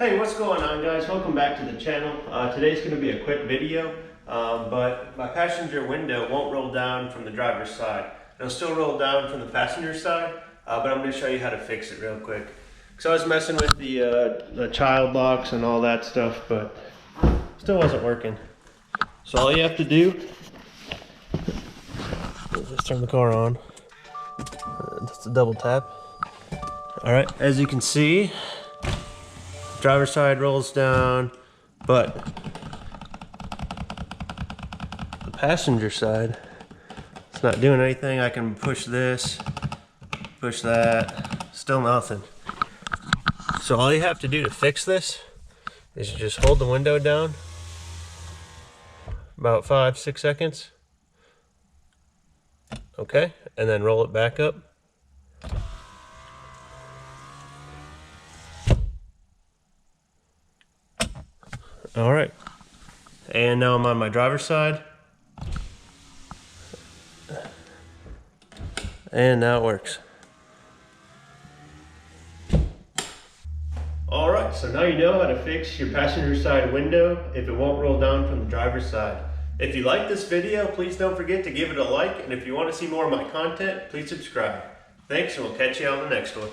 Hey, what's going on, guys? Welcome back to the channel. Today's going to be a quick video, but my passenger window won't roll down from the driver's side. It'll still roll down from the passenger side, but I'm going to show you how to fix it real quick. So I was messing with the child locks and all that stuff, but still wasn't working. So all you have to do is just turn the car on. Just a double tap. All right, as you can see, driver's side rolls down, but the passenger side, it's not doing anything. I can push this, push that, still nothing. So all you have to do to fix this is just hold the window down about 5-6 seconds. Okay, and then roll it back up. All right, and now I'm on my driver's side, and now it works. All right, so now you know how to fix your passenger side window if it won't roll down from the driver's side. If you like this video, please don't forget to give it a like, and if you want to see more of my content, please subscribe. Thanks, and we'll catch you on the next one.